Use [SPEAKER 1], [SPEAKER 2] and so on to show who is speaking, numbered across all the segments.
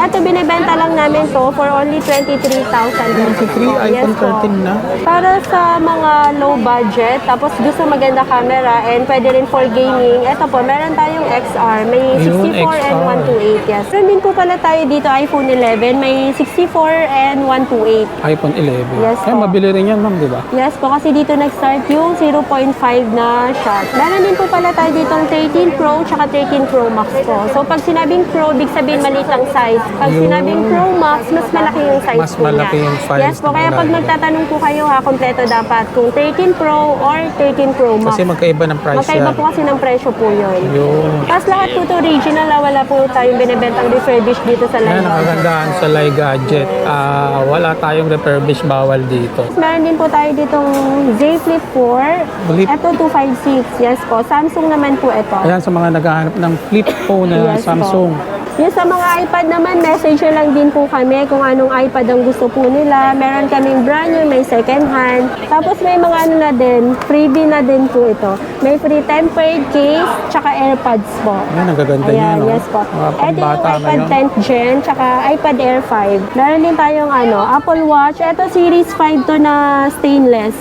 [SPEAKER 1] Ito, binibenta lang namin to for only 23,000.
[SPEAKER 2] 23,
[SPEAKER 1] Yes
[SPEAKER 2] iPhone
[SPEAKER 1] po.
[SPEAKER 2] 13 na.
[SPEAKER 1] Para sa mga low budget, tapos gusto maganda camera and pwede rin for gaming. Ito po, meron tayong XR. May
[SPEAKER 2] Ayun,
[SPEAKER 1] 64 and
[SPEAKER 2] XR.
[SPEAKER 1] 128. Yes. Meron din po pala tayo dito iPhone 11. May 64 and 128.
[SPEAKER 2] iPhone 11.
[SPEAKER 1] Yes
[SPEAKER 2] Kaya
[SPEAKER 1] po.
[SPEAKER 2] mabili rin yan, ma'am, di ba?
[SPEAKER 1] Yes po, kasi dito nag-start yung 0.5 na shot. Meron din po pala tayo ditong 13 Pro tsaka 13 Pro Max po. So pag sinabing Pro, big sabihin maliit ang size. Pag
[SPEAKER 2] Yun.
[SPEAKER 1] sinabing Pro Max, mas malaki yung size
[SPEAKER 2] Mas
[SPEAKER 1] po
[SPEAKER 2] malaki
[SPEAKER 1] niya.
[SPEAKER 2] yung size
[SPEAKER 1] Yes po,
[SPEAKER 2] ng
[SPEAKER 1] kaya pag
[SPEAKER 2] iPhone.
[SPEAKER 1] magtatanong po kayo ha, kompleto dapat kung 13 Pro or 13 Pro Max.
[SPEAKER 2] Kasi magkaiba ng price
[SPEAKER 1] Magkaiba
[SPEAKER 2] yan.
[SPEAKER 1] po kasi ng presyo po yun.
[SPEAKER 2] Yun.
[SPEAKER 1] Tapos lahat po ito original, wala po tayong binibentang refurbished dito sa
[SPEAKER 2] Yan,
[SPEAKER 1] line.
[SPEAKER 2] ang kagandahan sa Lai Gadget. Wala tayong refurbish, bawal dito.
[SPEAKER 1] Meron din po tayo ditong Z Flip 4.
[SPEAKER 2] Flip.
[SPEAKER 1] Ito 256. Yes po. Samsung naman po ito.
[SPEAKER 2] Ayan, sa mga naghahanap ng flip phone na
[SPEAKER 1] Yes po.
[SPEAKER 2] Samsung.
[SPEAKER 1] Yung sa mga iPad naman, message nyo lang din po kami kung anong iPad ang gusto po nila. Meron kaming brand new, may second hand. Tapos may mga ano na din, freebie na din po ito. May free tempered case, tsaka AirPods po.
[SPEAKER 2] Ayan, ang gaganda niya,
[SPEAKER 1] Ayan,
[SPEAKER 2] no?
[SPEAKER 1] yes po.
[SPEAKER 2] Mga
[SPEAKER 1] Ito yung
[SPEAKER 2] pangbata
[SPEAKER 1] iPad
[SPEAKER 2] ngayon.
[SPEAKER 1] 10th Gen, tsaka iPad Air 5. Meron din tayong Apple Watch. Ito Series 5 to na stainless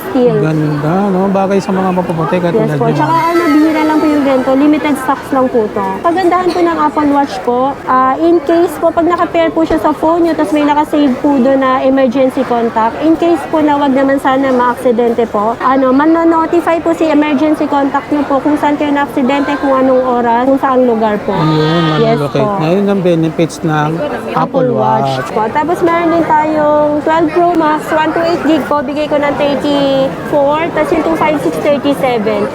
[SPEAKER 1] steel.
[SPEAKER 2] Ganda, no? Bagay sa mga mapuputi
[SPEAKER 1] Yes
[SPEAKER 2] katulad
[SPEAKER 1] po.
[SPEAKER 2] niyo.
[SPEAKER 1] Tsaka bihira lang po yung ganito. Limited stocks lang po to. Pagandahan po ng Apple Watch po, in case po, pag naka-pair po siya sa phone nyo, tapos may naka-save po doon na emergency contact, in case po na wag naman sana ma-aksidente po, manonotify po si emergency contact nyo po kung saan kayo na-aksidente, kung anong oras, kung saang lugar po.
[SPEAKER 2] Yun,
[SPEAKER 1] Yes
[SPEAKER 2] malulocate.
[SPEAKER 1] po.
[SPEAKER 2] Ngayon ang benefits ng Apple Watch.
[SPEAKER 1] po. Tapos meron din tayong 12 Pro Max, 128 gig po, bigay ko ng 34, tapos yung 256, 37.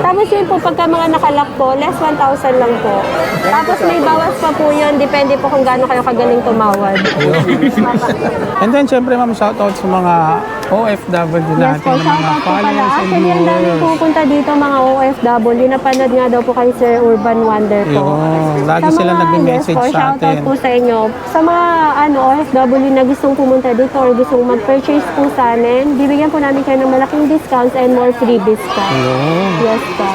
[SPEAKER 1] Tapos yun po, pagka mga nakalock po, less 1,000 lang po. Tapos may bawas pa po yun, depende po kung gaano kayo kagaling tumawad.
[SPEAKER 2] And then, syempre, ma'am, shoutout sa mga OFW
[SPEAKER 1] Yes
[SPEAKER 2] natin,
[SPEAKER 1] po,
[SPEAKER 2] ng mga
[SPEAKER 1] shoutout po pala.
[SPEAKER 2] followers and
[SPEAKER 1] Actually, ang dami
[SPEAKER 2] viewers.
[SPEAKER 1] pupunta dito mga OFW. Napanood nga daw po kay Sir Urban Wonder po.
[SPEAKER 2] Yun, lagi sila nagme-message
[SPEAKER 1] yes po,
[SPEAKER 2] sa
[SPEAKER 1] shoutout
[SPEAKER 2] atin.
[SPEAKER 1] po sa inyo. Sa mga OFW na gustong pumunta dito or gustong mag-purchase po sa amin, bibigyan po namin kayo ng malaking discounts and more freebies po.
[SPEAKER 2] Yun.
[SPEAKER 1] Yes po.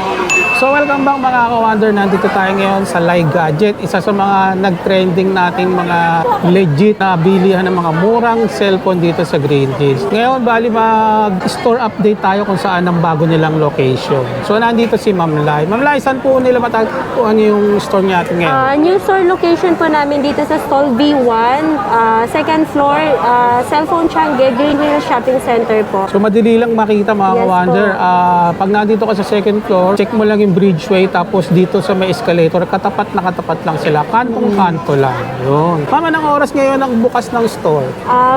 [SPEAKER 2] So welcome back mga ka-wonder, nandito tayo ngayon sa Lai Gadget, isa sa mga nag-trending nating mga legit na bilihan ng mga murang cellphone dito sa Green Hills. Ngayon bali mag-store update tayo kung saan ang bago nilang location. So nandito si Ma'am Lai. Ma'am Lai, saan po nila matagpuan yung store natin ngayon?
[SPEAKER 1] New store location po namin dito sa Stall B1, second floor, Cellphone Changi, Green Hills Shopping Center po.
[SPEAKER 2] So madali lang makita mga
[SPEAKER 1] Yes
[SPEAKER 2] ka-wonder.
[SPEAKER 1] po.
[SPEAKER 2] Pag nandito ka sa second floor, check mo lang yung bridgeway, tapos dito sa may escalator, katapat na katapat lang sila. Kantong-kanto lang. Yun. Ma'am, anong oras ngayon ang bukas ng store?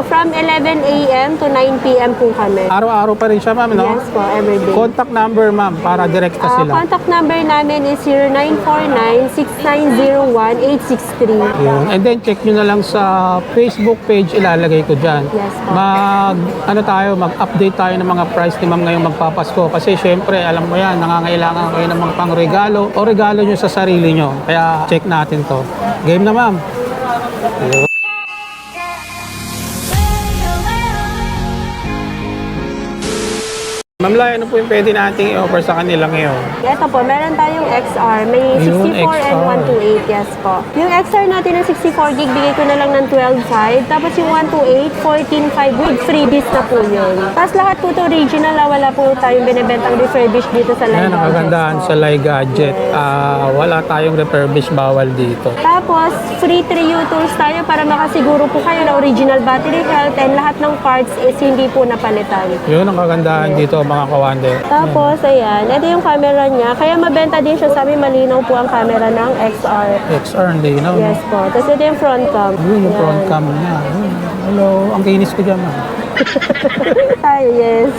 [SPEAKER 1] From 11 a.m. to 9 p.m. po kami.
[SPEAKER 2] Araw-araw pa rin siya, ma'am, no?
[SPEAKER 1] Yes po, everyday.
[SPEAKER 2] Contact number, ma'am, para direkta sila.
[SPEAKER 1] Contact number namin is 0949-6901-863.
[SPEAKER 2] Yun. And then, check nyo na lang sa Facebook page, ilalagay ko dyan.
[SPEAKER 1] Yes po.
[SPEAKER 2] Mag-update tayo ng mga price ni ma'am ngayong magpapasko. Kasi syempre, alam mo yan, nangangailangan kayo ng mga pang-regalo o regalo nyo sa sarili nyo. Kaya, check natin to. Game na, ma'am. Yun. Ma'am Lai, ano po yung pwede nating i-offer sa kanila ngayon?
[SPEAKER 1] Ito po, meron tayong XR. May
[SPEAKER 2] Yun,
[SPEAKER 1] 64 and
[SPEAKER 2] XR.
[SPEAKER 1] 128. Yes po. Yung XR natin ng 64 gig, bigay ko na lang ng 12.5. Tapos yung 128, 14.5 with freebies na po yun. Tapos lahat po ito original. Wala po tayong binibentang refurbished dito sa Lai
[SPEAKER 2] Ayan, ang kagandahan sa Lai Gadget. Wala tayong refurbish, bawal dito.
[SPEAKER 1] Tapos, free 3U tools tayo para makasiguro po kayo na original battery health and lahat ng parts is hindi po napalitan.
[SPEAKER 2] Yun ang kagandahan dito mga kawander.
[SPEAKER 1] Tapos, ayan, ito yung camera niya. Kaya mabenta din siya sa amin, malinaw po ang camera ng XR.
[SPEAKER 2] XR, hindi, no?
[SPEAKER 1] Yes po. Tapos ito yung front cam.
[SPEAKER 2] Yun yung
[SPEAKER 1] Ayan.
[SPEAKER 2] front cam niya. Yun. Hello, ang kinis ko dyan, ma'am.
[SPEAKER 1] Tayo, yes.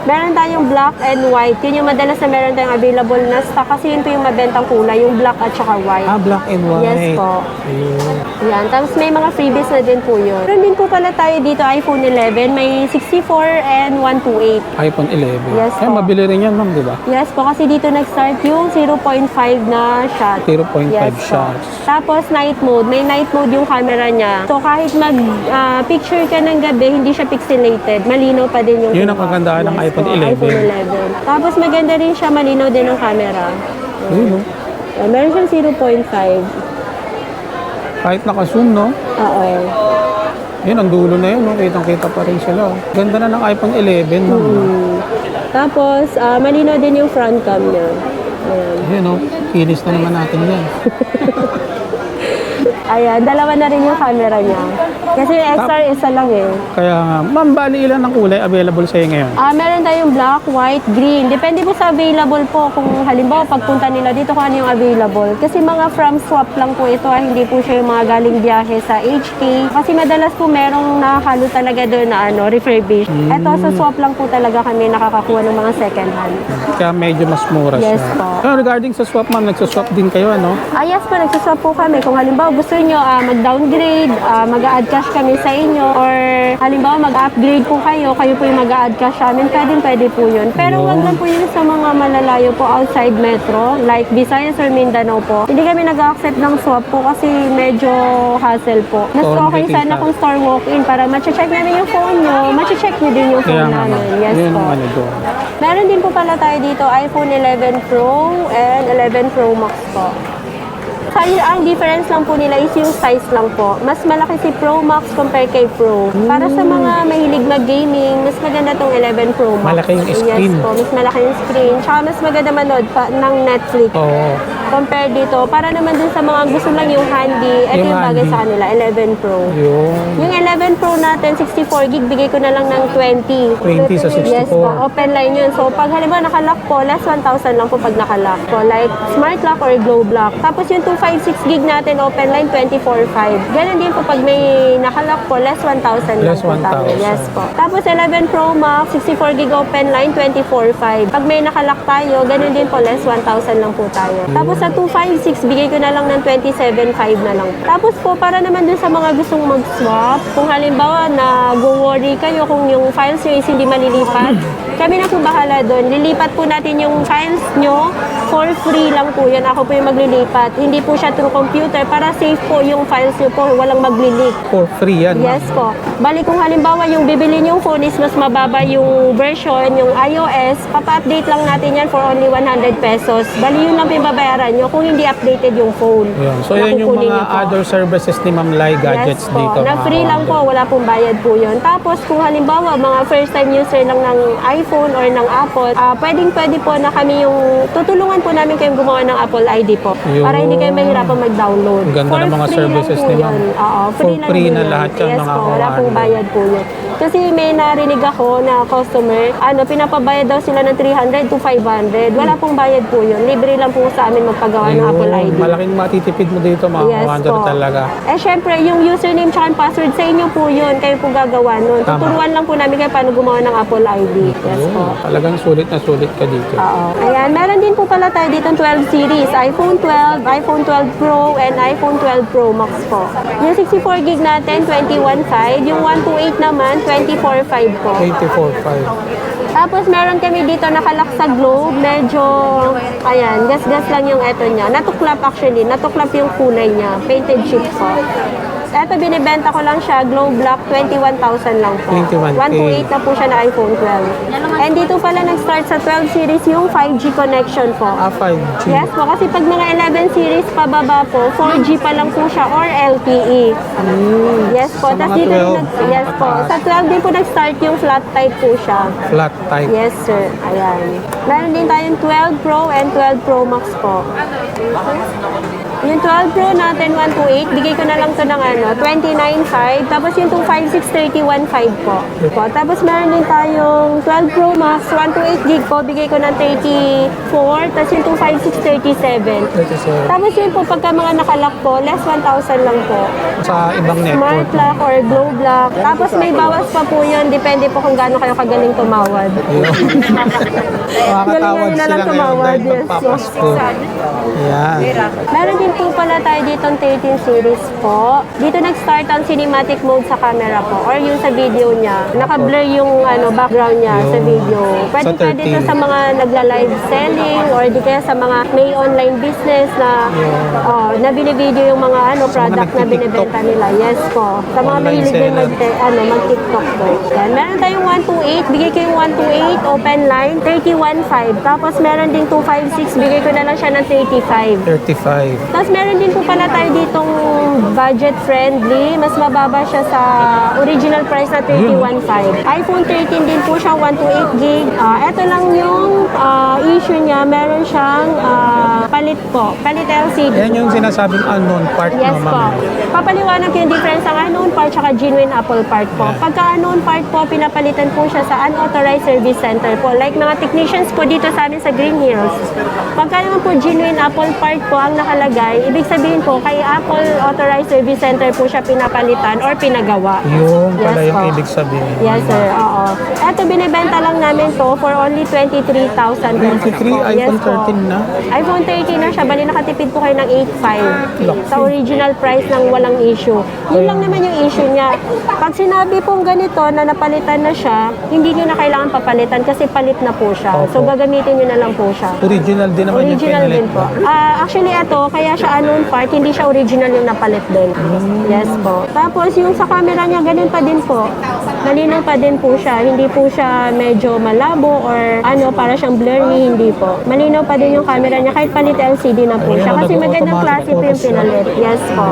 [SPEAKER 1] Meron tayong black and white. Yun yung madalas na meron tayong available na stock kasi yun po yung mabentang kulay, yung black at saka white.
[SPEAKER 2] Black and white.
[SPEAKER 1] Yes po.
[SPEAKER 2] Ayun.
[SPEAKER 1] Yan. Tapos may mga freebies na din po yun. Meron din po pala tayo dito iPhone 11. May 64 and 128.
[SPEAKER 2] iPhone 11.
[SPEAKER 1] Yes
[SPEAKER 2] Kaya
[SPEAKER 1] po.
[SPEAKER 2] mabili rin yan, ma'am, di ba?
[SPEAKER 1] Yes po, kasi dito nag-start yung 0.5 na shot.
[SPEAKER 2] 0.5
[SPEAKER 1] Yes po.
[SPEAKER 2] shots.
[SPEAKER 1] Tapos night mode. May night mode yung camera niya. So kahit mag-picture ka ng gabi, hindi siya pixelated. Malinaw pa din yung
[SPEAKER 2] Yun ang
[SPEAKER 1] kinuha.
[SPEAKER 2] kagandahan ng iPhone
[SPEAKER 1] po,
[SPEAKER 2] 11.
[SPEAKER 1] iPhone 11. Tapos maganda rin siya, malinaw din ang camera.
[SPEAKER 2] Yun, no?
[SPEAKER 1] Meron siyang 0.5.
[SPEAKER 2] Kahit naka-zoom, no?
[SPEAKER 1] Oo.
[SPEAKER 2] Yun, ang dulo na yun, no? Kitang-kita pa rin sila. Ganda na ng iPhone 11, no?
[SPEAKER 1] Tapos, malinaw din yung front cam niya. Ayan.
[SPEAKER 2] Yun, no? Kinis na naman natin yan.
[SPEAKER 1] Ayan, dalawa na rin yung camera niya. Kasi XR isa lang eh.
[SPEAKER 2] Kaya nga, ma'am, bali ilan ng kulay available sa'yo ngayon?
[SPEAKER 1] Meron tayong black, white, green. Depende po sa available po kung halimbawa pagpunta nila dito kung ano yung available. Kasi mga from swap lang po ito, hindi po siya yung mga galing biyahe sa HK. Kasi madalas po merong nakahalo talaga doon na refurbish. Ito sa swap lang po talaga kami nakakakuha ng mga second hand.
[SPEAKER 2] Kaya medyo mas mura
[SPEAKER 1] Yes
[SPEAKER 2] siya.
[SPEAKER 1] po.
[SPEAKER 2] Regarding sa swap, ma'am, nagsuswap din kayo, ano?
[SPEAKER 1] Yes po, nagsaswap po kami. Kung halimbawa gusto nyo mag-downgrade, mag-a-add cash kami sa inyo, or halimbawa mag-upgrade po kayo po yung mag-a-add cash sa amin, pwede po yun. Pero wag lang po yun sa mga malalayo po outside metro, like Visayas or Mindanao po. Hindi kami nag-accept ng swap po kasi medyo hassle po. Mas okay sana kung store walk-in para ma-check namin yung phone nyo, ma-check nyo din yung
[SPEAKER 2] Kaya
[SPEAKER 1] phone
[SPEAKER 2] nga,
[SPEAKER 1] namin.
[SPEAKER 2] ma'am.
[SPEAKER 1] Yes
[SPEAKER 2] Yun
[SPEAKER 1] po.
[SPEAKER 2] ang ano doon.
[SPEAKER 1] Meron din po pala tayo dito iPhone 11 Pro and 11 Pro Max po. Ang difference lang po nila is yung size lang po. Mas malaki si Pro Max compare kay Pro. Para sa mga mahilig mag-gaming, mas maganda tong 11 Pro Max.
[SPEAKER 2] Malaki yung screen.
[SPEAKER 1] Yes po, mas malaki yung screen. Tsaka mas maganda manood pa ng Netflix.
[SPEAKER 2] Oo.
[SPEAKER 1] Compare dito, para naman din sa mga gusto lang yung handy, ito
[SPEAKER 2] Yung
[SPEAKER 1] yung bagay
[SPEAKER 2] handy.
[SPEAKER 1] sa kanila, 11 Pro.
[SPEAKER 2] Yun.
[SPEAKER 1] Yung 11 Pro natin, 64 gig, bigay ko na lang ng 20.
[SPEAKER 2] 20 sa 64.
[SPEAKER 1] Yes po, open line yun. So, pag halimbawa nakalock po, less 1,000 lang po pag nakalock po. Like, smart lock or glow block. Tapos yung 256 gig natin, open line, 24.5. Ganun din po pag may nakalock po, less 1,000 lang
[SPEAKER 2] Less
[SPEAKER 1] po
[SPEAKER 2] 1,000.
[SPEAKER 1] tayo. Yes po. Tapos 11 Pro Max, 64 gig open line, 24.5. Pag may nakalock tayo, ganun din po, less 1,000 lang po tayo. Tapos sa 256, bigay ko na lang ng 27.5 na lang. Tapos po, para naman dun sa mga gustong mag-swap, kung halimbawa na go-worry kayo kung yung files nyo is hindi malilipat, kami na po bahala doon. Lilipat po natin yung files nyo for free lang po yan. Ako po yung maglilipat. Hindi po siya through computer para safe po yung files nyo po. Walang magli-leak.
[SPEAKER 2] For free yan, ma'am.
[SPEAKER 1] Yes po. Bali kung halimbawa yung bibili yung phone is mas mababa yung version, yung iOS, papa-update lang natin yan for only 100 pesos. Bali yun lang pinababayaran nyo kung hindi updated yung phone.
[SPEAKER 2] Yun. So, yan yung
[SPEAKER 1] Nakukunin
[SPEAKER 2] mga
[SPEAKER 1] nyo po.
[SPEAKER 2] other services ni Ma'am Lai Gadgets
[SPEAKER 1] Yes po.
[SPEAKER 2] dito.
[SPEAKER 1] Na
[SPEAKER 2] mga
[SPEAKER 1] free lang
[SPEAKER 2] kawander.
[SPEAKER 1] po, wala pong bayad po yun. Tapos kung halimbawa mga first time user lang ng iPhone or ng Apple, pwede po na kami yung tutulungan po namin kayong gumawa ng Apple ID po.
[SPEAKER 2] Yun.
[SPEAKER 1] Para hindi kayo mahirapan mag-download.
[SPEAKER 2] Ang ganda
[SPEAKER 1] For
[SPEAKER 2] ng mga
[SPEAKER 1] free
[SPEAKER 2] services
[SPEAKER 1] lang po
[SPEAKER 2] ni Ma'am.
[SPEAKER 1] yun. Oo,
[SPEAKER 2] For
[SPEAKER 1] lang
[SPEAKER 2] free
[SPEAKER 1] po
[SPEAKER 2] na
[SPEAKER 1] yun.
[SPEAKER 2] lahat yan,
[SPEAKER 1] Yes
[SPEAKER 2] mga
[SPEAKER 1] po, wala pong
[SPEAKER 2] kawander.
[SPEAKER 1] bayad po yun. Kasi may narinig ako na customer, pinapabayad daw sila ng 300 to 500. Wala pong bayad po yun. Libre lang po sa amin magpagawa ng
[SPEAKER 2] Ayun.
[SPEAKER 1] Apple ID.
[SPEAKER 2] Malaking matitipid mo dito, mga
[SPEAKER 1] Yes
[SPEAKER 2] kawander
[SPEAKER 1] po.
[SPEAKER 2] talaga.
[SPEAKER 1] Syempre, yung username tsaka yung password sa inyo po yun. Kayo po gagawa nun.
[SPEAKER 2] Tama.
[SPEAKER 1] Tuturuan lang po namin kayo paano gumawa ng Apple ID. Yes
[SPEAKER 2] Ayun.
[SPEAKER 1] po.
[SPEAKER 2] Talagang sulit na sulit ka dito.
[SPEAKER 1] Oo. Ayan, meron din po pala tayo dito 12 series. iPhone 12, iPhone 12 Pro, and iPhone 12 Pro Max po. Yung 64 gig natin, 21.5. Yung 128 naman, 24.5 po.
[SPEAKER 2] 84.5.
[SPEAKER 1] Tapos meron kami dito nakalak sa Globe. Medyo, ayan, gas-gas lang yung eto niya. Natuklap actually. Natuklap yung kulay niya. Painted chips po. Eto, binibenta ko lang siya, Glow Black, 21,000 lang po.
[SPEAKER 2] 21K.
[SPEAKER 1] 128 na po siya na iPhone 12. And dito pala nag-start sa 12 series yung 5G connection po.
[SPEAKER 2] 5G.
[SPEAKER 1] Yes po, kasi pag mga 11 series pababa po, 4G pa lang po siya or LTE. Yes po.
[SPEAKER 2] Sa
[SPEAKER 1] Tapos
[SPEAKER 2] mga
[SPEAKER 1] dito
[SPEAKER 2] 12,
[SPEAKER 1] yes po.
[SPEAKER 2] pataas.
[SPEAKER 1] Sa 12 din po nag-start yung flat type po siya.
[SPEAKER 2] Flat type.
[SPEAKER 1] Yes, sir. Ayan. Meron din tayong 12 Pro and 12 Pro Max po. Yung 12 Pro natin, 128, bigay ko na lang to ng 29.5. Tapos yung 256, 31.5 po. Tapos meron din tayong 12 Pro Max, 128 gig po, bigay ko ng 34. Tapos yung 256, 37.
[SPEAKER 2] 37.
[SPEAKER 1] Tapos yun po, pagka mga nakalock po, less 1,000 lang po.
[SPEAKER 2] Sa ibang
[SPEAKER 1] Smart
[SPEAKER 2] network.
[SPEAKER 1] lock or glow block. Tapos may bawas pa po yun. Depende po kung gaano kayo kagaling tumawad.
[SPEAKER 2] Yun. Makakatawad
[SPEAKER 1] Galingan nila
[SPEAKER 2] sila
[SPEAKER 1] lang
[SPEAKER 2] ngayon
[SPEAKER 1] tumawad,
[SPEAKER 2] dahil
[SPEAKER 1] yes.
[SPEAKER 2] magpapasko. Yan.
[SPEAKER 1] Meron din po pala tayo ditong 13 series po. Dito nag-start ang cinematic mode sa camera po or yung sa video niya. Naka-blur yung background niya sa video. Pwede
[SPEAKER 2] Sa 13.
[SPEAKER 1] ito sa mga nagla-live selling or di kaya sa mga may online business na nabili-video yung mga product na
[SPEAKER 2] nagti-TikTok.
[SPEAKER 1] binibenta nila. Yes po. Sa mga
[SPEAKER 2] Online
[SPEAKER 1] mahilig din
[SPEAKER 2] seller.
[SPEAKER 1] mag-TikTok po. Yan. Meron tayong 128. Bigay ko yung 128 open line, 31.5. Tapos meron ding 256. Bigay ko na lang siya ng 35.
[SPEAKER 2] 35.
[SPEAKER 1] Tapos meron din po pala tayo ditong budget friendly. Mas mababa siya sa original price na 31.5. iPhone 13 din po siya, 128 gig. Ito lang yung issue niya. Meron siyang palit po. Palit LCD.
[SPEAKER 2] Yan yung sinasabing unknown part,
[SPEAKER 1] Yes
[SPEAKER 2] no,
[SPEAKER 1] po.
[SPEAKER 2] ma'am?
[SPEAKER 1] Papaliwanag ko yung difference ng unknown part at genuine Apple part po. Pagka unknown part po, pinapalitan po siya sa unauthorized service center po. Like mga technicians po dito sa amin sa Green Hills. Pagka naman po genuine Apple part po ang nakalagay, ibig sabihin po kay Apple authorized service center po siya pinapalitan or pinagawa.
[SPEAKER 2] Yung pala
[SPEAKER 1] Yes
[SPEAKER 2] yung
[SPEAKER 1] po.
[SPEAKER 2] ibig sabihin.
[SPEAKER 1] Yes sir, oo. Ito binibenta lang namin to for only 23,000 pesos
[SPEAKER 2] 23,
[SPEAKER 1] po. Yes
[SPEAKER 2] iPhone
[SPEAKER 1] po.
[SPEAKER 2] 13 na.
[SPEAKER 1] iPhone 13 na siya, bali nakatipid po kayo ng 8.5
[SPEAKER 2] Laki.
[SPEAKER 1] sa original price ng walang issue. Yun lang naman yung issue niya. Pag sinabi pong ganito na napalitan na siya, hindi nyo na kailangan papalitan kasi palit na po siya. So
[SPEAKER 2] Opo.
[SPEAKER 1] gagamitin nyo na lang po siya.
[SPEAKER 2] Original din naman
[SPEAKER 1] Original
[SPEAKER 2] yung
[SPEAKER 1] din po. Actually, ito, kaya siya unknown part, hindi siya original yung napalit din. Yes po. Tapos, yung sa camera niya, ganun pa din po. Malinaw pa din po siya. Hindi po siya medyo malabo or para siyang blurry, hindi po. Malinaw pa din yung camera niya, kahit palit LCD na po siya. Kasi magandang klase po yung pinalit. Yes po.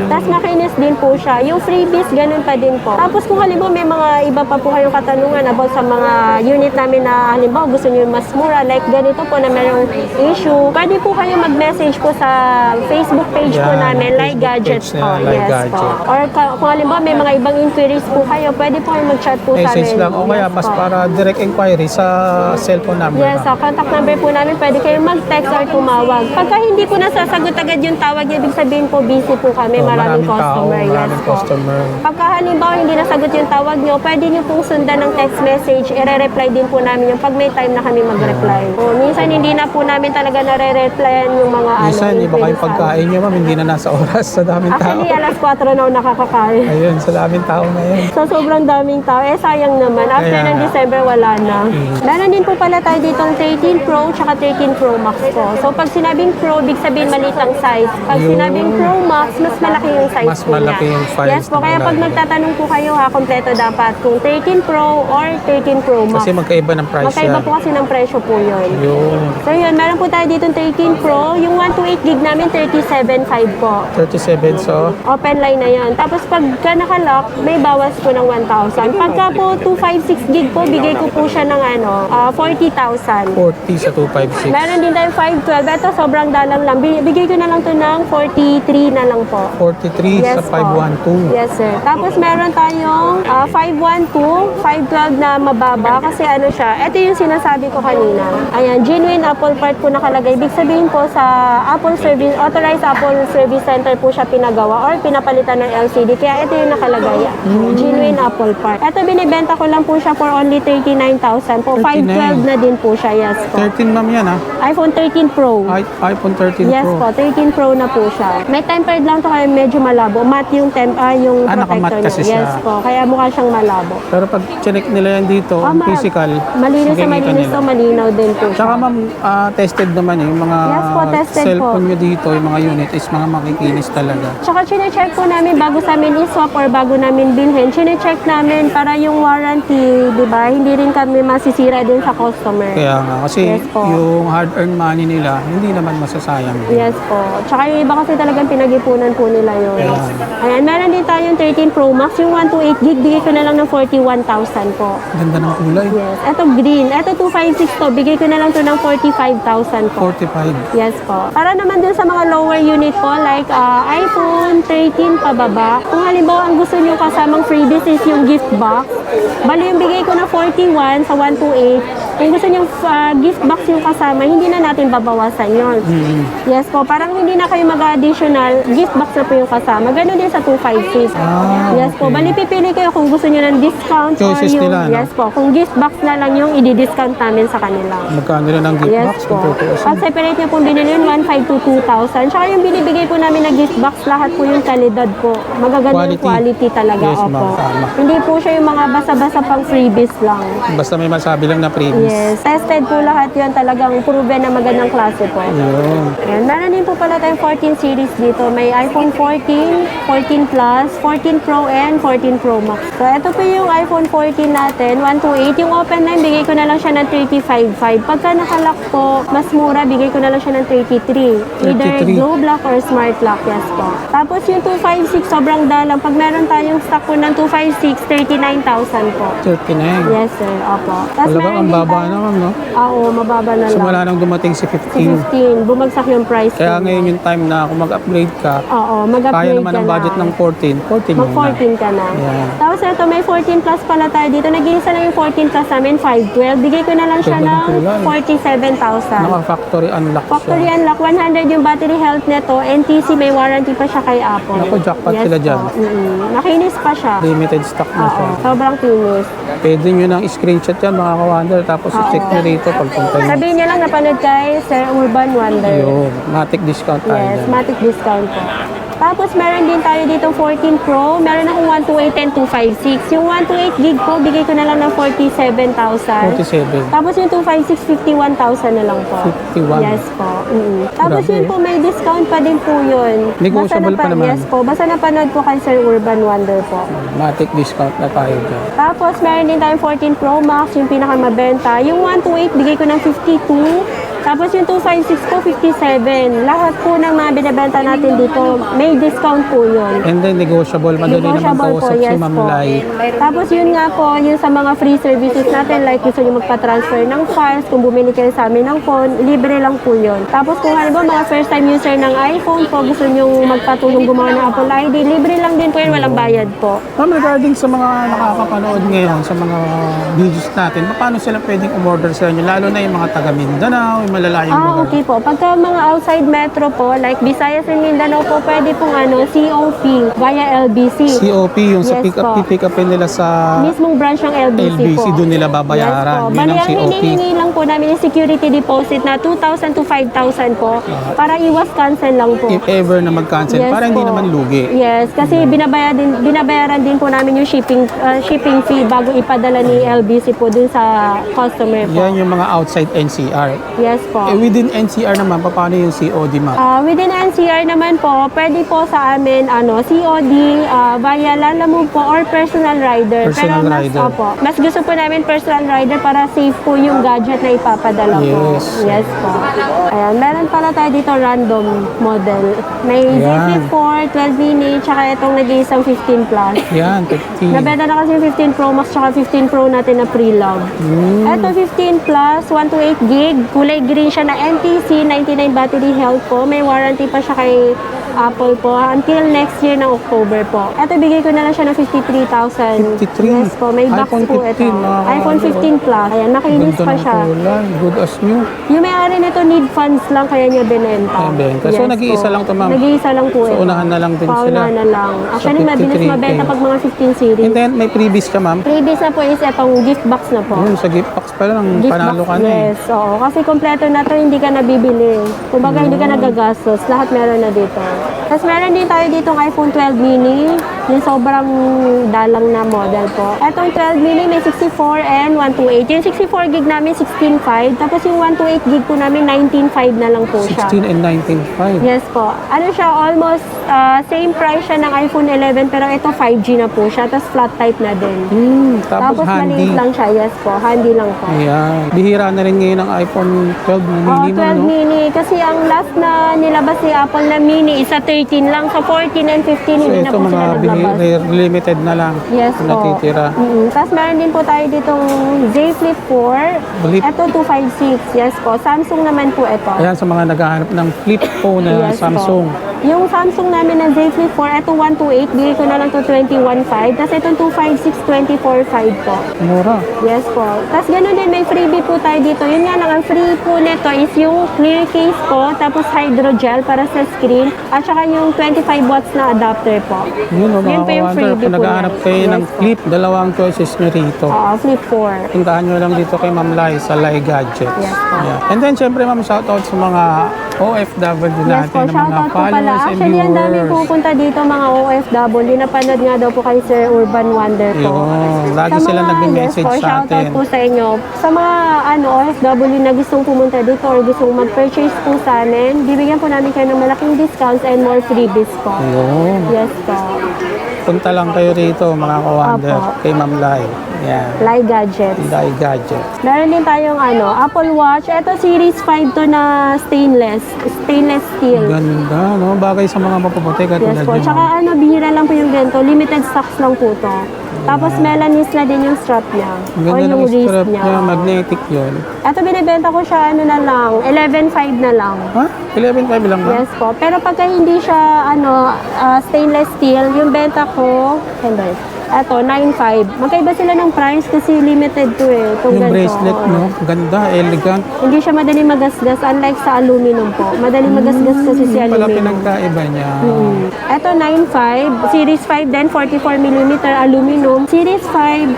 [SPEAKER 1] Tapos, makinis din po siya. Yung freebies, ganun pa din po. Tapos, kung halimbawa may mga iba pa po kayong katanungan about sa mga unit namin na halimbawa gusto niyo mas mura, like ganito po na merong issue, pwede po kayo mag-message po sa Facebook page po
[SPEAKER 2] Yan,
[SPEAKER 1] namin, Like
[SPEAKER 2] Facebook
[SPEAKER 1] Gadgets
[SPEAKER 2] page
[SPEAKER 1] po.
[SPEAKER 2] na Like
[SPEAKER 1] Yes
[SPEAKER 2] Gadget.
[SPEAKER 1] po. Or kung halimbawa may mga ibang inquiries po kayo, pwede po kayo mag-chat po sa amin.
[SPEAKER 2] Message lang. O kaya
[SPEAKER 1] Yes
[SPEAKER 2] mas
[SPEAKER 1] po.
[SPEAKER 2] para direct inquiry sa cellphone number.
[SPEAKER 1] Yes,
[SPEAKER 2] ma'am.
[SPEAKER 1] contact number po namin, pwede kayong mag-text or tumawag. Pagka hindi po nasasagot agad yung tawag niya, ibig sabihin po busy po kami, maraming customer. Yes
[SPEAKER 2] Maraming
[SPEAKER 1] po.
[SPEAKER 2] customer.
[SPEAKER 1] Pagka halimbawa hindi nasagot yung tawag nyo, pwede nyo pong sundan ng text message, i-reply din po namin yung pag may time na kami mag-reply. Minsan hindi na po namin talaga nare-replyan yung mga
[SPEAKER 2] Minsan, iba kayong
[SPEAKER 1] inquiries.
[SPEAKER 2] pagkain nyo, ma'am, hindi na nasa oras sa daming tao.
[SPEAKER 1] Actually, alas 4 na ako nakakakain.
[SPEAKER 2] Ayun, sa daming tao ngayon.
[SPEAKER 1] So, sobrang daming tao. Sayang naman. After
[SPEAKER 2] Kaya
[SPEAKER 1] ng
[SPEAKER 2] nga.
[SPEAKER 1] December, wala na. Meron din po pala tayo ditong 13 Pro tsaka 13 Pro Max po. So, pag sinabing Pro, big sabihin maliit ang size. Pag
[SPEAKER 2] Yun.
[SPEAKER 1] sinabing Pro Max, mas malaki yung size
[SPEAKER 2] Mas
[SPEAKER 1] po niya.
[SPEAKER 2] malaki yung size
[SPEAKER 1] Yes po.
[SPEAKER 2] ng
[SPEAKER 1] Kaya pag
[SPEAKER 2] ilalim.
[SPEAKER 1] magtatanong po kayo, kompleto dapat kung 13 Pro or 13 Pro Max.
[SPEAKER 2] Kasi magkaiba ng price
[SPEAKER 1] Magkaiba
[SPEAKER 2] yan.
[SPEAKER 1] po kasi ng presyo po yun.
[SPEAKER 2] Yun.
[SPEAKER 1] So yun, meron po tayo dito 13 Pro. Yung 128 gig namin, 37.5 po.
[SPEAKER 2] 37, so
[SPEAKER 1] Open line na yan. Tapos pagka nakalock, may bawas po ng 1,000. Pagka po 256 gig po, bigay ko po siya ng 40,000.
[SPEAKER 2] 40 sa 256.
[SPEAKER 1] Meron din tayo 512. Ito sobrang dalang lang. Bigay ko na lang to ng 43 na lang po.
[SPEAKER 2] 43 sa
[SPEAKER 1] po.
[SPEAKER 2] 512.
[SPEAKER 1] Yes, sir. Tapos meron tayong 512, 512 na mababa kasi ano siya. Ito yung sinasabi ko kanina. Ayan, genuine Apple part po nakalagay. Ibig sabihin po sa Apple Service, authorized Apple Service Center po siya pinagawa or pinapalitan ng LCD. Kaya ito yung nakalagay. Genuine Apple part. Ito binibenta ko lang po siya for only 39,000 po. 512 na din po siya. Yes po.
[SPEAKER 2] 13, ma'am, yan, ha?
[SPEAKER 1] iPhone 13 Pro.
[SPEAKER 2] iPhone 13
[SPEAKER 1] Yes
[SPEAKER 2] Pro.
[SPEAKER 1] po, 13 Pro na po siya. May tempered lang to kaya medyo malabo. Matte yung yung
[SPEAKER 2] naka-matte
[SPEAKER 1] protector
[SPEAKER 2] kasi
[SPEAKER 1] niya. Yes
[SPEAKER 2] siya.
[SPEAKER 1] po, kaya mukha siyang malabo.
[SPEAKER 2] Pero pag chinek nila yan dito, physical,
[SPEAKER 1] Malinis sa
[SPEAKER 2] makikita
[SPEAKER 1] malinis
[SPEAKER 2] nila.
[SPEAKER 1] to, malinaw din po siya.
[SPEAKER 2] Tsaka ma'am, tested naman yung mga
[SPEAKER 1] Yes po, tested
[SPEAKER 2] cellphone
[SPEAKER 1] po.
[SPEAKER 2] nyo dito, yung mga unit is mga makikinis talaga.
[SPEAKER 1] Tsaka chine-check po namin bago sa amin i-swap or bago namin bilhin. Chine-check namin para yung warranty, di ba? Hindi rin kami masisira din sa customer.
[SPEAKER 2] Kaya nga, kasi
[SPEAKER 1] Yes po.
[SPEAKER 2] yung hard-earned money nila, hindi naman masasayang.
[SPEAKER 1] Yes po. Tsaka yung iba kasi talagang pinag-ipunan po nila yun. Ayan, meron din tayong 13 Pro Max. Yung 128 gig, bigay ko na lang ng 41,000 po.
[SPEAKER 2] Ganda ng kulay.
[SPEAKER 1] Yes. Ito green. Ito 256 to. Bigay ko na lang to ng 45,000 po.
[SPEAKER 2] 45.
[SPEAKER 1] Yes po. Para naman dun sa mga lower unit po, like iPhone 13 pababa. Kung halimbawa ang gusto nyo kasamang freebies is yung gift box, bali yung bigay ko na 41 sa 128. Kung gusto nyo gift box yung kasama, hindi na natin babawasan yon. Yes po. Parang hindi na kayo mag-additional, gift box na po yung kasama. Ganun din sa 256. Yes po. Bali pipili kayo kung gusto nyo ng discount
[SPEAKER 2] Choices
[SPEAKER 1] or yung,
[SPEAKER 2] nila, no?
[SPEAKER 1] yes po. Kung gift box na lang yung i-discount namin sa kanila.
[SPEAKER 2] Magkano na ng gift
[SPEAKER 1] Yes
[SPEAKER 2] box?
[SPEAKER 1] po. Pag separate niya po binili yun, 1,500 to 2,000. Tsaka yung binibigay po namin na gift box, lahat po yung kalidad po. Magaganda yung quality talaga.
[SPEAKER 2] Yes, ma'am.
[SPEAKER 1] Opo.
[SPEAKER 2] Tama.
[SPEAKER 1] Hindi po siya yung mga basa-basa pang freebies lang.
[SPEAKER 2] Basta may masabi lang na freebies.
[SPEAKER 1] Yes, tested po lahat yun. Talagang proven na magandang klase po.
[SPEAKER 2] Yun.
[SPEAKER 1] Ayan, meron din po pala tayong 14 series dito. May iPhone 14, 14 Plus, 14 Pro, and 14 Pro Max. So, ito po yung iPhone 14 natin, 128. Yung open line, bigay ko na lang siya ng 35.5. Pagka nakalock po, mas mura, bigay ko na lang siya ng 33. Either
[SPEAKER 2] 33.
[SPEAKER 1] Glow Lock or Smart Lock, yes po. Tapos yung 256, sobrang dalang. Pag meron tayong stock po ng 256, 39,000 po.
[SPEAKER 2] 39.
[SPEAKER 1] Yes, sir. Opo. Tapos
[SPEAKER 2] Talagang
[SPEAKER 1] meron
[SPEAKER 2] ang
[SPEAKER 1] din
[SPEAKER 2] baba
[SPEAKER 1] tayo-
[SPEAKER 2] na, ma'am, no?
[SPEAKER 1] Oo, mababa na lang.
[SPEAKER 2] Simula nang dumating si
[SPEAKER 1] Si
[SPEAKER 2] 15.
[SPEAKER 1] 15, bumagsak yung price.
[SPEAKER 2] Kaya
[SPEAKER 1] po.
[SPEAKER 2] ngayon yung time na kung mag-upgrade ka,
[SPEAKER 1] Oo, mag-upgrade
[SPEAKER 2] kaya naman
[SPEAKER 1] ka
[SPEAKER 2] ang budget
[SPEAKER 1] na.
[SPEAKER 2] ng 14, 14 muna.
[SPEAKER 1] Mag-14 ka na.
[SPEAKER 2] Yan.
[SPEAKER 1] Tapos ito, may 14 plus pala tayo dito. Nag-iisa lang yung 14 plus namin, 512. Bigay ko na lang siya
[SPEAKER 2] Ganda ng
[SPEAKER 1] ng
[SPEAKER 2] kulay.
[SPEAKER 1] 47,000.
[SPEAKER 2] Naka-factory unlock
[SPEAKER 1] Factory
[SPEAKER 2] siya.
[SPEAKER 1] unlock, 100 yung battery health nito. NTC, may warranty pa siya kay Apple.
[SPEAKER 2] Naku, jackpot
[SPEAKER 1] yes
[SPEAKER 2] sila dyan.
[SPEAKER 1] po. Nakinis pa siya.
[SPEAKER 2] Limited stock na siya.
[SPEAKER 1] Oo, sobrang kinis.
[SPEAKER 2] Pwede nyo nang screenshot yan mga ka-wonder, tapos i-check nyo rito pagpunta nyo.
[SPEAKER 1] Sabihin niyo lang napanood kay Sir Urban Wonder.
[SPEAKER 2] Yun, matic discount tayo
[SPEAKER 1] Yes,
[SPEAKER 2] dyan.
[SPEAKER 1] matic discount po. Tapos meron din tayo dito 14 Pro. Meron akong 128 and 256. Yung 128 gig po, bigay ko na lang ng 47,000.
[SPEAKER 2] 47.
[SPEAKER 1] Tapos yung 256, 51,000 na lang po.
[SPEAKER 2] 51.
[SPEAKER 1] Yes po. Tapos
[SPEAKER 2] Grabe,
[SPEAKER 1] yun po, may discount pa din po yun.
[SPEAKER 2] Negotiable pa naman.
[SPEAKER 1] Yes po. Basta napanood po kay Sir Urban Wonder po.
[SPEAKER 2] Matic discount na tayo dyan.
[SPEAKER 1] Tapos meron din tayong 14 Pro Max, yung pinakamabenta. Yung 128, bigay ko ng 52. Tapos yung 256 ko, 57. Lahat po ng mga binibenta natin dito, may discount po yun.
[SPEAKER 2] And then negotiable, madali naman
[SPEAKER 1] Negotiable po,
[SPEAKER 2] kausap si
[SPEAKER 1] yes
[SPEAKER 2] Ma'am
[SPEAKER 1] po.
[SPEAKER 2] Lai.
[SPEAKER 1] Tapos yun nga po, yun sa mga free services natin, like gusto nyo magpa-transfer ng files, kung bumili kayo sa amin ng phone, libre lang po yun. Tapos kung halimbawa mga first time user ng iPhone po, gusto nyo magpatulong gumawa ng Apple ID, libre lang din po yun, walang bayad po.
[SPEAKER 2] Ma'am, regarding sa mga nakakapanood ngayon, sa mga videos natin, paano sila pwedeng umorder sa inyo? Lalo na yung mga taga Mindanao, yung malalayong lugar.
[SPEAKER 1] Okay po. Pagka mga outside metro po, like Visayas and Mindanao po, pwede pong COP via LBC.
[SPEAKER 2] COP, yung sa
[SPEAKER 1] Yes
[SPEAKER 2] pick-up,
[SPEAKER 1] po.
[SPEAKER 2] pick upin nila sa
[SPEAKER 1] Mismong branch ng LBC,
[SPEAKER 2] LBC,
[SPEAKER 1] po.
[SPEAKER 2] doon nila babayaran.
[SPEAKER 1] Yes po.
[SPEAKER 2] Yun
[SPEAKER 1] Bali,
[SPEAKER 2] ang
[SPEAKER 1] ang
[SPEAKER 2] COP.
[SPEAKER 1] hinihingi lang po namin yung security deposit na 2,000 to 5,000 po para iwas cancel lang po.
[SPEAKER 2] If ever na mag-cancel,
[SPEAKER 1] Yes
[SPEAKER 2] para hindi
[SPEAKER 1] po.
[SPEAKER 2] naman lugi.
[SPEAKER 1] Yes, kasi binabayaran din po namin yung shipping fee bago ipadala ni LBC po dun sa customer po.
[SPEAKER 2] Yan yung mga outside NCR.
[SPEAKER 1] Yes po.
[SPEAKER 2] Within NCR naman, paano yung COD, ma'am?
[SPEAKER 1] Within NCR naman po, pwede po sa amin COD via Lalamove po or personal rider.
[SPEAKER 2] Personal
[SPEAKER 1] Pero mas,
[SPEAKER 2] rider.
[SPEAKER 1] mas gusto po namin personal rider para safe po yung gadget na ipapadala po.
[SPEAKER 2] Yes.
[SPEAKER 1] Yes po. Ayan, meron pala tayo dito random model. May
[SPEAKER 2] Yan.
[SPEAKER 1] Z4, 12 mini, tsaka itong nag-iisang 15 plus.
[SPEAKER 2] Yan, 15.
[SPEAKER 1] Nabenta na kasi yung 15 Pro Max tsaka 15 Pro natin na pre-love. Ito 15 plus, 128 gig. Kulay green siya na NTC, 99 battery health po. May warranty pa siya kay Apple po until next year ng October po. Ito bigay ko na lang siya ng 53,000.
[SPEAKER 2] 53.
[SPEAKER 1] Yes po, may box
[SPEAKER 2] iPhone
[SPEAKER 1] po
[SPEAKER 2] 15,
[SPEAKER 1] ito.
[SPEAKER 2] mga
[SPEAKER 1] iPhone 15 plus. Ayan, makinis
[SPEAKER 2] Ganda
[SPEAKER 1] pa
[SPEAKER 2] ng
[SPEAKER 1] siya.
[SPEAKER 2] kulay. Good as new.
[SPEAKER 1] Yung may-ari nito need funds lang kaya niya binenta.
[SPEAKER 2] Ay, benta. So, nag-iisa
[SPEAKER 1] po.
[SPEAKER 2] lang to, ma'am?
[SPEAKER 1] Nag-iisa lang po
[SPEAKER 2] So,
[SPEAKER 1] ito.
[SPEAKER 2] unahan na lang din sila.
[SPEAKER 1] Paunahan na lang. Actually,
[SPEAKER 2] Sa
[SPEAKER 1] mabilis
[SPEAKER 2] 53K.
[SPEAKER 1] mabenta pag mga 15 series.
[SPEAKER 2] And then, may freebies ka, ma'am?
[SPEAKER 1] Previous na po is itong gift box na po.
[SPEAKER 2] Sa gift box pa lang,
[SPEAKER 1] Gift
[SPEAKER 2] panalo
[SPEAKER 1] box,
[SPEAKER 2] ka na eh.
[SPEAKER 1] yes. Oo, kasi kompleto na to, hindi ka nabibili. Kumbaga, hindi ka nagagastos. Lahat meron na dito. Tapos meron din tayo ditong iPhone 12 mini. Yung sobrang dalang na model po. Itong 12 mini may 64 and 128. Yung 64 gig namin 16.5. Tapos yung 128 gig po namin 19.5 na lang po siya.
[SPEAKER 2] 16 and 19.5.
[SPEAKER 1] Yes po. Ano siya, almost same price siya ng iPhone 11 pero ito 5G na po siya. Tapos flat type na din.
[SPEAKER 2] Tapos handy.
[SPEAKER 1] maliit lang siya. Yes po, handy lang po.
[SPEAKER 2] Ayan. Bihira na rin ngayon ang iPhone 12 na mini, ma'am,
[SPEAKER 1] 12
[SPEAKER 2] no?
[SPEAKER 1] mini. Kasi ang last na nilabas ni Apple na mini is sa 13 lang. Sa 14 and 15
[SPEAKER 2] So,
[SPEAKER 1] hindi na
[SPEAKER 2] ito
[SPEAKER 1] po sila naglabas.
[SPEAKER 2] limited na lang.
[SPEAKER 1] Yes
[SPEAKER 2] ang
[SPEAKER 1] po.
[SPEAKER 2] natitira.
[SPEAKER 1] Tapos meron din po tayo ditong Z Flip 4.
[SPEAKER 2] Flip.
[SPEAKER 1] Ito 256. Yes po. Samsung naman po ito.
[SPEAKER 2] Ayan, sa mga naghahanap ng flip phone na
[SPEAKER 1] Yes
[SPEAKER 2] Samsung.
[SPEAKER 1] Po. Yung Samsung namin na Z Flip 4, ito 128. Bigay ko na lang to 21.5. Tapos itong 256, 24.5 po.
[SPEAKER 2] Mura.
[SPEAKER 1] Yes po. Tapos ganoon din, may freebie po tayo dito. Yun nga lang, ang free po nito is yung clear case po, tapos hydrogel para sa screen, at saka yung 25 watts na adapter po.
[SPEAKER 2] Yun, o,
[SPEAKER 1] Yun
[SPEAKER 2] mga
[SPEAKER 1] po yung
[SPEAKER 2] ka-wonder,
[SPEAKER 1] freebie
[SPEAKER 2] kung
[SPEAKER 1] po
[SPEAKER 2] naghahanap
[SPEAKER 1] yan.
[SPEAKER 2] kayo
[SPEAKER 1] Yes
[SPEAKER 2] ng
[SPEAKER 1] po.
[SPEAKER 2] flip, dalawang choices nyo rito.
[SPEAKER 1] Oo, Flip 4.
[SPEAKER 2] Puntahan nyo lang dito kay Ma'am Lai sa Lai Gadgets.
[SPEAKER 1] Yes po.
[SPEAKER 2] Ayan. And then, syempre, ma'am, shoutout sa mga OFW
[SPEAKER 1] Yes
[SPEAKER 2] natin
[SPEAKER 1] po,
[SPEAKER 2] ng mga
[SPEAKER 1] shoutout po pala.
[SPEAKER 2] followers and
[SPEAKER 1] Actually, ang dami
[SPEAKER 2] viewers.
[SPEAKER 1] pupunta dito mga OFW. Napanood nga daw po kay Sir Urban Wonder po.
[SPEAKER 2] Yun, lagi sila nagme-message
[SPEAKER 1] yes po,
[SPEAKER 2] sa
[SPEAKER 1] shoutout
[SPEAKER 2] atin.
[SPEAKER 1] po sa inyo. Sa mga OFW na gustong pumunta dito or gustong mag-purchase po sa amin, bibigyan po namin kayo ng malaking discounts and more freebies po.
[SPEAKER 2] Yun.
[SPEAKER 1] Yes po.
[SPEAKER 2] Punta lang kayo rito mga ka-wonder
[SPEAKER 1] Apo.
[SPEAKER 2] kay Ma'am Lai. Yan.
[SPEAKER 1] Lai Gadgets.
[SPEAKER 2] Lai Gadget.
[SPEAKER 1] Meron din tayong Apple Watch. Ito series 5 to na stainless steel.
[SPEAKER 2] Ganda, no? Bagay sa mga mapuputi katulad
[SPEAKER 1] Yes po.
[SPEAKER 2] nyo,
[SPEAKER 1] Tsaka
[SPEAKER 2] ma'am.
[SPEAKER 1] bihira lang po yung ganito. Limited stocks lang po to. Tapos melanis na din yung strap niya.
[SPEAKER 2] Ang
[SPEAKER 1] O
[SPEAKER 2] ganda
[SPEAKER 1] yung
[SPEAKER 2] ng
[SPEAKER 1] wrist
[SPEAKER 2] strap
[SPEAKER 1] niya.
[SPEAKER 2] niya, magnetic yun.
[SPEAKER 1] Ito binibenta ko siya na lang, 11.5 na lang.
[SPEAKER 2] Ha? 11.5 lang ba?
[SPEAKER 1] Yes po. Pero pagka hindi siya stainless steel, yung benta ko, ito, 9.5. Magkaiba sila ng price kasi limited to eh. Itong
[SPEAKER 2] Yung
[SPEAKER 1] ganito,
[SPEAKER 2] bracelet,
[SPEAKER 1] oo.
[SPEAKER 2] no? Ganda, elegant.
[SPEAKER 1] Hindi siya madali magasgas, unlike sa aluminum po. Madali magasgas kasi si
[SPEAKER 2] Pala
[SPEAKER 1] aluminum.
[SPEAKER 2] pinagkaiba niya.
[SPEAKER 1] Ito 9.5, Series 5 din, 44mm aluminum. Series 5,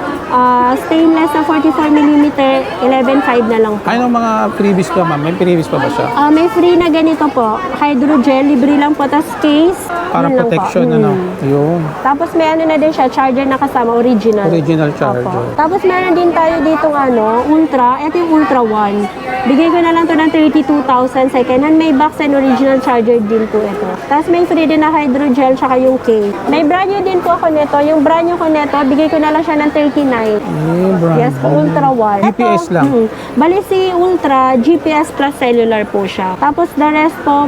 [SPEAKER 1] stainless na 44mm, 11.5 na lang po.
[SPEAKER 2] Ano mga previous pa, ma'am? May previous pa ba siya?
[SPEAKER 1] May free na ganito po, hydrogel, libre lang po, tas case.
[SPEAKER 2] Para
[SPEAKER 1] yun lang po.
[SPEAKER 2] protection, ano? Yun.
[SPEAKER 1] Tapos may na din siya, charger na kasama, original.
[SPEAKER 2] Original charger.
[SPEAKER 1] Opo. Tapos meron din tayo ditong Ultra. Ito yung Ultra 1. Bigay ko na lang to ng 32,000 second hand. May box and original charger din po ito. Tapos may free din na hydrogel tsaka yung case. May brand new din po ako nito. Yung brand new ko nito, bigay ko na lang siya ng 39.
[SPEAKER 2] Brand
[SPEAKER 1] Yes po, Ultra 1.
[SPEAKER 2] GPS lang.
[SPEAKER 1] Bali si Ultra, GPS plus cellular po siya. Tapos the rest po,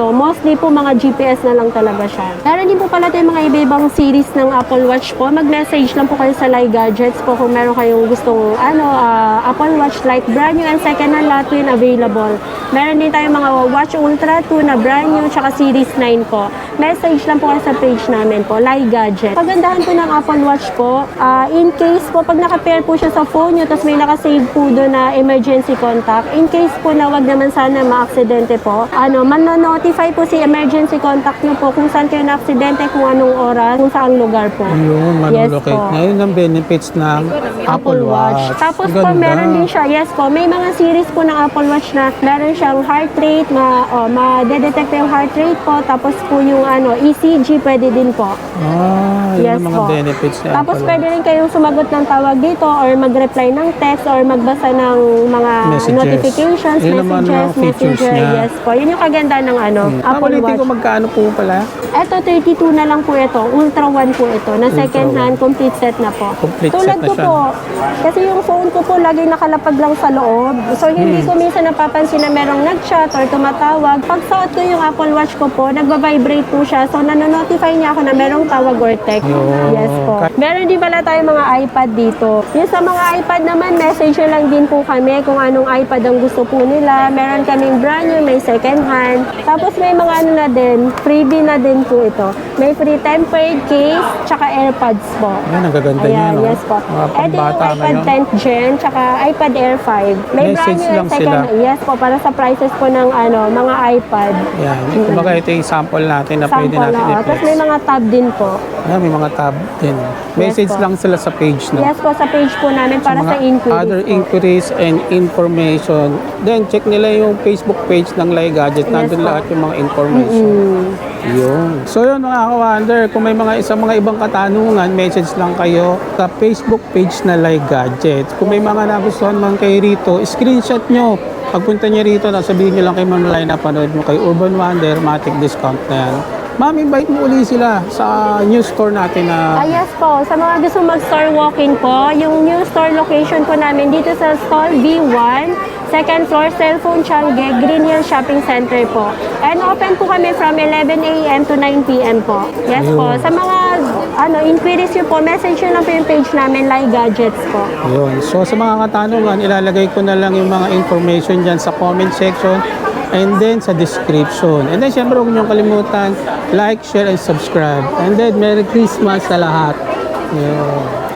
[SPEAKER 1] mostly po mga GPS na lang talaga siya. Meron din po pala tayong mga iba-ibang series ng Apple Watch po. Mag-message lang po kayo sa Lai Gadgets po kung meron kayong gustong Apple Watch like brand new and second hand lahat po yun available. Meron din tayong mga Watch Ultra 2 na brand new tsaka Series 9 po. Message lang po kayo sa page namin po, Lai Gadget. Pagandahan po ng Apple Watch po, in case po, pag naka-pair po siya sa phone nyo, tapos may naka-save po doon na emergency contact, in case po na wag naman sana ma-aksidente po, man-notify po si emergency contact nyo po kung saan kayo na-aksidente, kung anong oras, kung saang lugar po.
[SPEAKER 2] Yun,
[SPEAKER 1] Yes
[SPEAKER 2] manulocate.
[SPEAKER 1] po.
[SPEAKER 2] Ngayon ang benefits ng Apple Watch.
[SPEAKER 1] Tapos po,
[SPEAKER 2] Ganda.
[SPEAKER 1] meron din siya, yes po, may mga series po ng Apple Watch na meron siyang heart rate, ma-detect yung heart rate po, tapos po yung ECG, pwede din po.
[SPEAKER 2] Yun
[SPEAKER 1] Yes
[SPEAKER 2] ang mga
[SPEAKER 1] po.
[SPEAKER 2] benefits ng
[SPEAKER 1] Tapos
[SPEAKER 2] Apple
[SPEAKER 1] pwede rin kayong sumagot ng tawag dito or mag-reply ng text or magbasa ng mga
[SPEAKER 2] Messages.
[SPEAKER 1] notifications,
[SPEAKER 2] Yun naman ang
[SPEAKER 1] messages,
[SPEAKER 2] features
[SPEAKER 1] messenger.
[SPEAKER 2] niya.
[SPEAKER 1] Yes po. Yun yung kaganda ng Apple
[SPEAKER 2] Ulitin
[SPEAKER 1] Watch.
[SPEAKER 2] ko magkano po pala?
[SPEAKER 1] Ito, 32 na lang po ito. Ultra 1 po ito. Na second
[SPEAKER 2] Ultra
[SPEAKER 1] hand, complete set na po.
[SPEAKER 2] Complete
[SPEAKER 1] Tulad
[SPEAKER 2] set na
[SPEAKER 1] ko
[SPEAKER 2] siya.
[SPEAKER 1] po, kasi yung phone ko po lagi nakalapag lang sa loob. So, hindi ko minsan napapansin na merong nag-chat or tumatawag. Pag suot ko yung Apple Watch ko po, nagba-vibrate po siya. So, nanonotify niya ako na merong tawag or text.
[SPEAKER 2] Yun.
[SPEAKER 1] Yes po. Meron din pala tayo mga iPad dito. Yung sa mga iPad naman, message nyo lang din po kami kung anong iPad ang gusto po nila. Meron kaming brand new, may second hand. Tapos may mga na din, freebie na din po ito. May free tempered case, tsaka AirPods po.
[SPEAKER 2] Ayan, ang gaganda niya,
[SPEAKER 1] Ayan,
[SPEAKER 2] no?
[SPEAKER 1] yes po.
[SPEAKER 2] Mga
[SPEAKER 1] Ito yung
[SPEAKER 2] pambata
[SPEAKER 1] iPad
[SPEAKER 2] ngayon.
[SPEAKER 1] 10th Gen, tsaka iPad Air 5. May brand
[SPEAKER 2] Message
[SPEAKER 1] new
[SPEAKER 2] lang
[SPEAKER 1] and second.
[SPEAKER 2] sila.
[SPEAKER 1] Yes po, para sa prices po ng mga iPad.
[SPEAKER 2] Yan. Kumbaga ito yung sample natin na pwede
[SPEAKER 1] Sample
[SPEAKER 2] natin
[SPEAKER 1] na. Tapos
[SPEAKER 2] i-flex.
[SPEAKER 1] may mga tab din po.
[SPEAKER 2] Ayan, may mga tab din. Message
[SPEAKER 1] po.
[SPEAKER 2] lang sila sa page, no?
[SPEAKER 1] Yes po, sa page po namin para sa inquiries
[SPEAKER 2] other
[SPEAKER 1] po.
[SPEAKER 2] inquiries and information. Then, check nila yung Facebook page ng Lai Gadget.
[SPEAKER 1] Yes
[SPEAKER 2] Nandun
[SPEAKER 1] po.
[SPEAKER 2] lahat yung mga information. Yun. So yun mga ka-wonder, kung may mga ibang katanungan, message lang kayo sa Facebook page na Lai Gadget. Kung may mga nagustuhan man kayo rito, screenshot nyo. Pagpunta nyo rito, sabihin nyo lang kay Ma'am Lai na panood mo kay Urban Wonder, matic discount na yan. Ma'am, invite mo uli sila sa new store natin na
[SPEAKER 1] Yes po, sa mga gusto mag-store walk-in po, yung new store location po namin dito sa Stall B1, second floor, Cellphone Changi, Green Hill Shopping Center po. And open po kami from 11 a.m. to 9 p.m. po. Yes po, sa mga inquiries nyo po, message nyo lang po yung page namin, Lai Gadgets po.
[SPEAKER 2] Yun. So sa mga katanungan, ilalagay ko na lang yung mga information dyan sa comment section and then sa description. And then syempre huwag niyong kalimutan, like, share, and subscribe. And then Merry Christmas sa lahat. Yun.